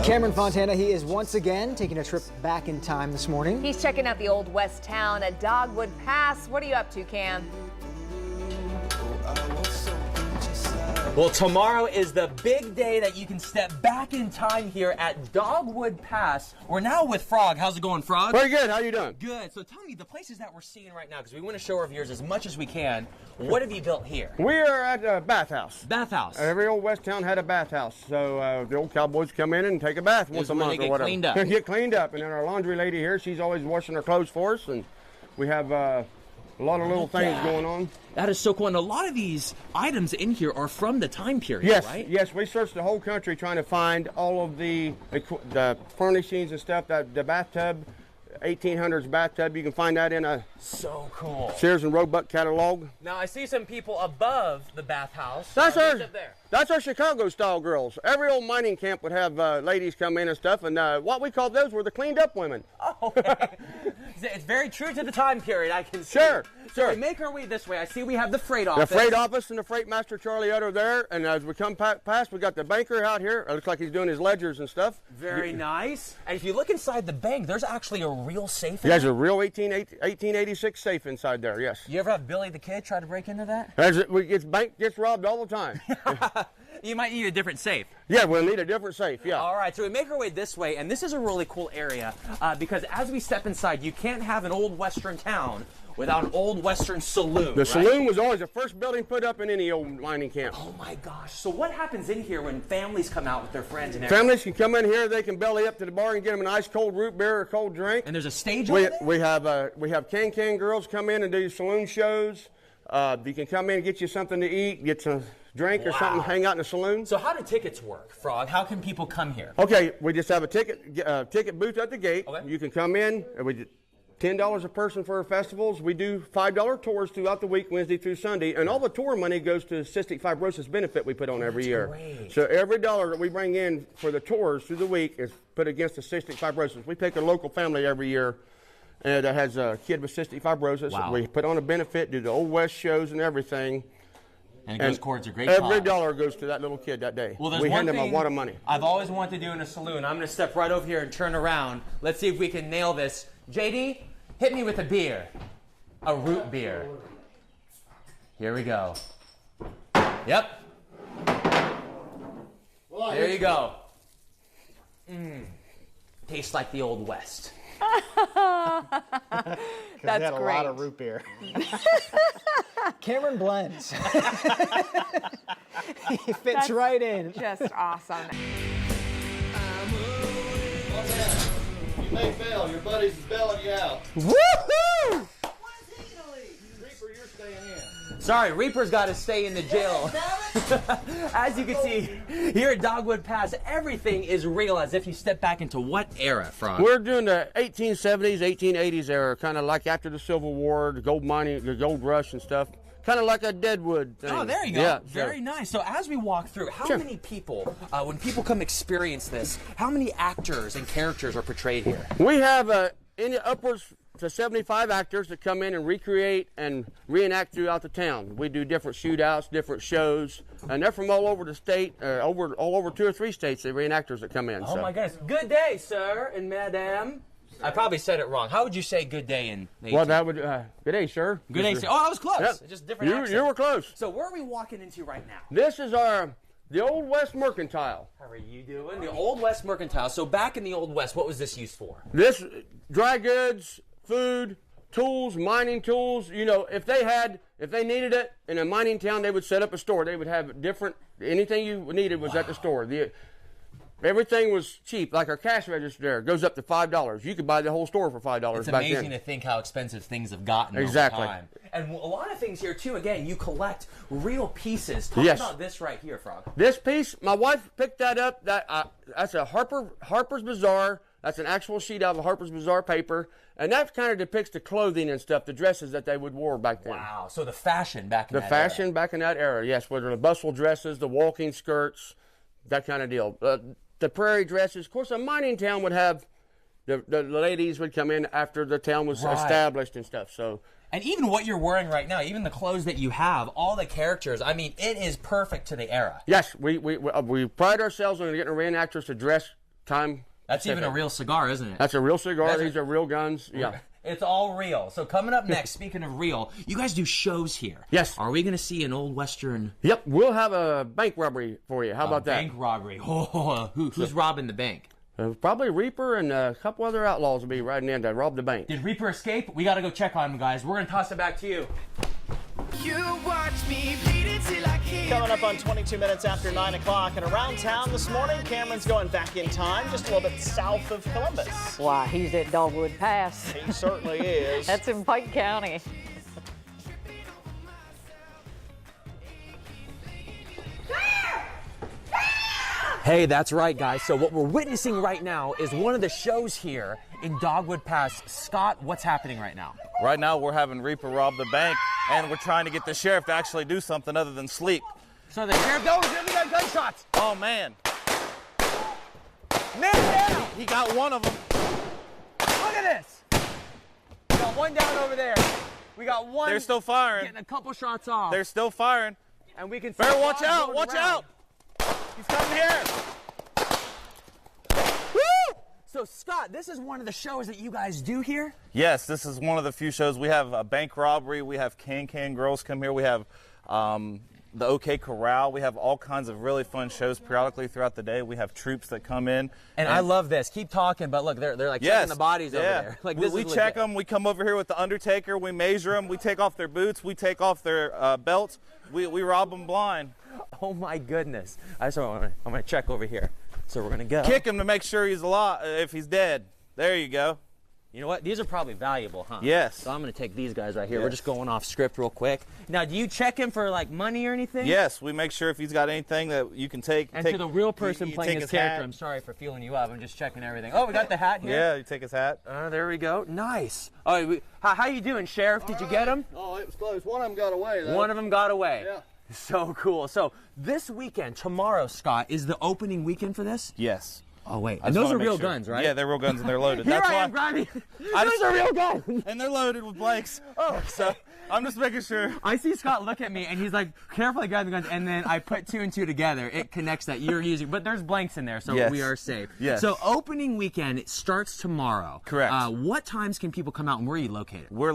Cameron Fontana, he is once again taking a trip back in time this morning. He's checking out the old west town at Dogwood Pass. What are you up to, Cam? Well, tomorrow is the big day that you can step back in time here at Dogwood Pass. We're now with Frog. How's it going, Frog? Very good. How you doing? Good. So tell me, the places that we're seeing right now, because we want to show our viewers as much as we can, what have you built here? We are at a bathhouse. Bathhouse. Every old west town had a bathhouse. So the old cowboys come in and take a bath once a month or whatever. Cleaned up. Get cleaned up. And then our laundry lady here, she's always washing her clothes for us. And we have a lot of little things going on. That is so cool. And a lot of these items in here are from the time period, yes, right? Yes, we searched the whole country trying to find all of the furnishings and stuff. The bathtub, 1800s bathtub, you can find that in a so cool Sears and Roebuck catalog. Now I see some people above the bathhouse. That's up there. That's our Chicago style girls. Every old mining camp would have ladies come in and stuff, and what we called those were the cleaned up women. Oh, okay. It's very true to the time period, I can see. Sure. We make our way this way. I see we have the freight office. The freight office and the freight master Charlie Utter there, and as we come past, we got the banker out here. It looks like he's doing his ledgers and stuff. Very nice. And if you look inside the bank, there's actually a real safe in There's there. a real 1886 safe inside there, yes. You ever have Billy the Kid try to break into that? Bank gets robbed all the time. You might need a different safe. Yeah, we'll need a different safe, yeah. All right, so we make our way this way, and this is a really cool area because as we step inside, you can't have an old western town without an old western saloon. The saloon was always the first building put up in any old mining camp. Oh my gosh. So what happens in here when families come out with their friends and everything? Families can come in here, they can belly up to the bar and get them an ice cold root beer or a cold drink. And there's a stage over there? We have can girls come in and do saloon shows. You can come in and get you something to eat, get some drink or something, hang out in the saloon. So how do tickets work, Frog? How can people come here? Okay, we just have a ticket booth at the gate. Okay. You can come in. We $10 a person for our festivals. We do $5 tours throughout the week, Wednesday through Sunday, and all the tour money goes to cystic fibrosis benefit we put on every year. Great. So every dollar that we bring in for the tours through the week is put against the cystic fibrosis. We pick a local family every year that has a kid with cystic fibrosis. Wow. We put on a benefit, do the Old West shows and everything. And it goes towards a great Every cause. dollar goes to that little kid that day. Well, we hand them a wad of money. I've always wanted to do in a saloon. I'm going to step right over here and turn around. Let's see if we can nail this. JD, hit me with a beer. A root beer. Here we go. Yep. There you go. Tastes like the Old West. That's had a great. lot of root beer. Cameron blends. He fits right in. Just awesome. You may fail. Your buddies is bailing you out. Woohoo! Reaper, you're staying in. Sorry, Reaper's got to stay in the jail. As you can see, here at Dogwood Pass, everything is real as if you step back into what era, Frog? We're doing the 1870s, 1880s era, kind of like after the Civil War, the gold mining, the gold rush and stuff. Kind of like a Deadwood thing. Oh, there you go. Yeah, Very nice. So as we walk through, how Sure. many people, when people come experience this, how many actors and characters are portrayed here? We have upwards to 75 actors that come in and recreate and reenact throughout the town. We do different shootouts, different shows, and they're from all over the state, all over 2 or 3 states, the reenactors that come in. Oh my goodness. Good day, sir and madam. I probably said it wrong. How would you say good day in Haiti? Well, that would, good day, sir. Good day, sir. Oh, I was close. Yep. Just different accent. You were close. So where are we walking into right now? This is the Old West Mercantile. How are you doing? The Old West Mercantile. So back in the Old West, what was this used for? This, dry goods, food, tools, mining tools. You know, if they needed it in a mining town, they would set up a store. They would have anything you needed was at the store. Everything was cheap, like our cash register there goes up to $5. You could buy the whole store for $5 It's back then. amazing to think how expensive things have gotten Exactly. over time. And a lot of things here, too, again, you collect real pieces. Talk Yes. about this right here, Frog. This piece, my wife picked that up. That's a Harper's Bazaar. That's an actual sheet out of Harper's Bazaar paper. And that kind of depicts the clothing and stuff, the dresses that they would wear back then. Wow. So the fashion back in that The fashion back in that era, yes. Whether the bustle dresses, the walking skirts, that kind of deal. The prairie dresses. Of course, a mining town would have, the ladies would come in after the town was established and stuff. So. And even what you're wearing right now, even the clothes that you have, all the characters, I mean, it is perfect to the era. Yes, we pride ourselves on getting reenactors to dress time. That's even a real cigar, isn't it? That's a real cigar. These are real guns. Yeah. It's all real. So coming up next, speaking of real, you guys do shows here. Yes. Are we going to see an old Western? Yep. We'll have a bank robbery for you. How about that? Bank robbery. Oh, who's robbing the bank? Probably Reaper and a couple other outlaws will be riding in to rob the bank. Did Reaper escape? We got to go check on him, guys. We're going to toss it back to you. You watch me bleed until I can't. Coming up on 22 minutes after 9 o'clock and around town this morning, Cameron's going back in time just a little bit south of Columbus. Why, he's at Dogwood Pass. He certainly is. That's in Pike County. Hey, that's right, guys. So what we're witnessing right now is one of the shows here in Dogwood Pass. Scott, what's happening right now? Right now, we're having Reaper rob the bank, and we're trying to get the sheriff to actually do something other than sleep. So the sheriff goes, we got gunshots. Oh, man. Man down! He got one of them. Look at this. We got one down over there. We got one. They're still firing. Getting a couple shots off. They're still firing. And we can see Better watch Ron out, going watch around. out. He's coming here. Woo! So Scott, this is one of the shows that you guys do here? Yes, this is one of the few shows. We have a bank robbery. We have Can Girls come here. We have the OK Corral. We have all kinds of really fun shows periodically throughout the day. We have troops that come in. And I love this. Keep talking, but look, they're like checking the bodies over there. Like we check them. We come over here with the Undertaker. We measure them. We take off their boots. We take off their belts. We rob them blind. Oh my goodness. I'm gonna check over here. So we're gonna go. Kick him to make sure he's alive, if he's dead. There you go. You know what? These are probably valuable, huh? Yes. So I'm gonna take these guys right here. We're Yes. just going off script real quick. Now, do you check him for like money or anything? Yes, we make sure if he's got anything that you can take. And to the real person you playing take his his character, hat. I'm sorry for feeling you up. I'm just checking everything. Oh, we got the hat here. Yeah, you take his hat. There we go. Nice. Oh, how you doing, Sheriff? Did you get him? Oh, it was close. One of them got away, though. One of them got away. Yeah. So cool. So this weekend, tomorrow, Scott, is the opening weekend for this? Yes. Oh wait, I and just those wanna are make real sure. guns, right? Yeah, they're real guns and they're loaded. Here That's I am, why. Grimy. I Those just- are real guns. And they're loaded with blanks. Oh, So I'm just making sure. I see Scott look at me and he's like, carefully guide the guns, and then I put two and two together. It connects that you're using, but there's blanks in there, so Yes. we are safe. Yes. So opening weekend, it starts tomorrow. Correct. What times can people come out, and where are you located? We're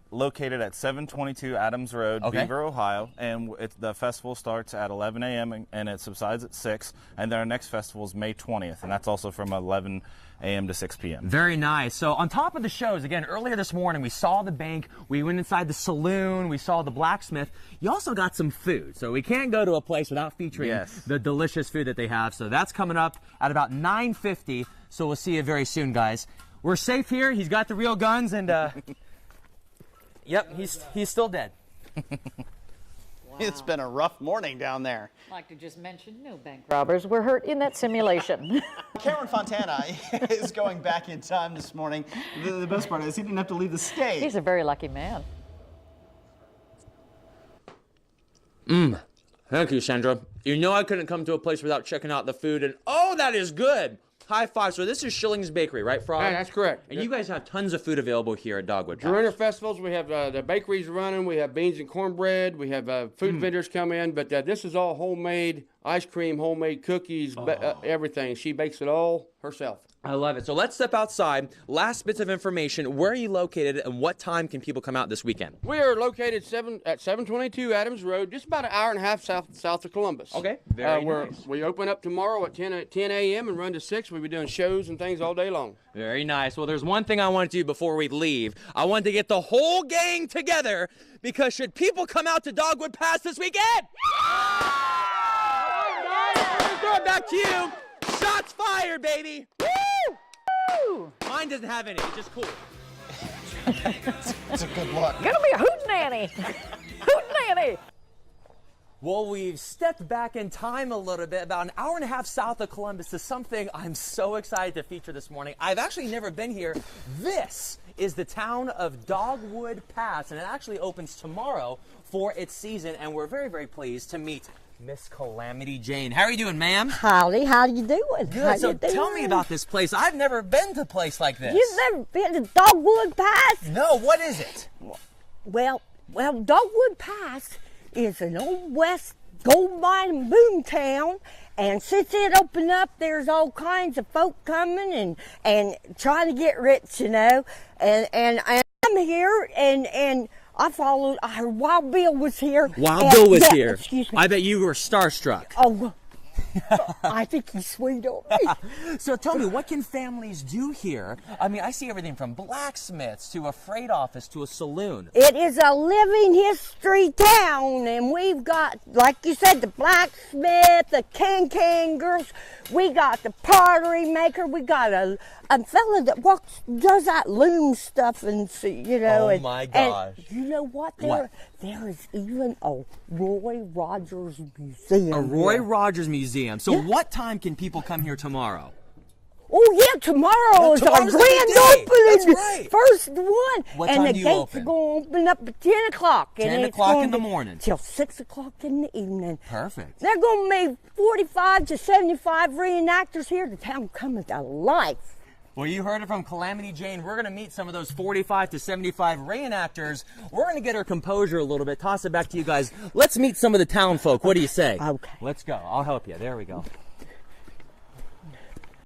located at 722 Adams Road, Okay. Beaver, Ohio, and the festival starts at 11 a.m. and it subsides at 6. And then our next festival is May 20th, and that's also from 11 a.m. to 6 p.m. Very nice. So on top of the shows, again, earlier this morning, we saw the bank, we went inside the saloon, we saw the blacksmith. You also got some food. So we can't go to a place without featuring Yes. the delicious food that they have. So that's coming up at about 9:50. So we'll see you very soon, guys. We're safe here. He's got the real guns, and yep, he's still dead. It's been a rough morning down there. I'd like to just mention, no bank robbers were hurt in that simulation. Cameron Fontana is going back in time this morning. The best part is he didn't have to leave the stage. He's a very lucky man. Thank you, Sandra. You know I couldn't come to a place without checking out the food, and oh, that is good. High five. So this is Schilling's Bakery, right, Frog? Yeah, that's correct. And you guys have tons of food available here at Dogwood Pass. During our festivals, we have the bakeries running. We have beans and cornbread. We have food vendors come in. But this is all homemade ice cream, homemade cookies, everything. She bakes it all herself. I love it. So let's step outside. Last bits of information. Where are you located, and what time can people come out this weekend? We are located at 722 Adams Road, just about an hour and a half south of Columbus. Okay, very nice. We open up tomorrow at 10 a.m. and run to 6. We'll be doing shows and things all day long. Very nice. Well, there's one thing I want to do before we leave. I want to get the whole gang together, because should people come out to Dogwood Pass this weekend? Throw it back to you. Shots fired, baby. Woo! Mine doesn't have any. It's just cool. It's a good look. Gonna be a hootenanny. Hootenanny. Well, we've stepped back in time a little bit, about an hour and a half south of Columbus, to something I'm so excited to feature this morning. I've actually never been here. This is the town of Dogwood Pass, and it actually opens tomorrow for its season, and we're very, very pleased to meet Miss Calamity Jane. How are you doing, ma'am? Howdy, how you doing? Good. How So you doing? tell me about this place. I've never been to a place like this. You've never been to Dogwood Pass? No, what is it? Well, Dogwood Pass is an old west gold mine and boom town, And since it opened up, there's all kinds of folk coming and trying to get rich, you know. And I'm here, and I followed. I heard Wild Bill was here. Wild Bill was yeah, here. Excuse me. I bet you were starstruck. Oh, I think he's sweet on me. So tell me, what can families do here? I mean, I see everything from blacksmiths to a freight office to a saloon. It is a living history town, and we've got, like you said, the blacksmith, the can girls. We got the pottery maker. We got a fella that does that loom stuff, and you know. Oh my gosh! And you know what? What? There is even a Roy Rogers Museum. A Roy here. Rogers Museum. So what time can people come here tomorrow? Oh yeah, tomorrow is our tomorrow's the grand big day. opening. That's right. First one. What and time the do you gates open? are going to open up at 10 o'clock. 10 o'clock in the morning. Till 6 o'clock in the evening. Perfect. They're going to be 45 to 75 reenactors here. The town coming to life. Well, you heard it from Calamity Jane. We're going to meet some of those 45 to 75 reenactors. We're going to get our composure a little bit, toss it back to you guys. Let's meet some of the town folk. What do you say? Okay. Let's go. I'll help you. There we go.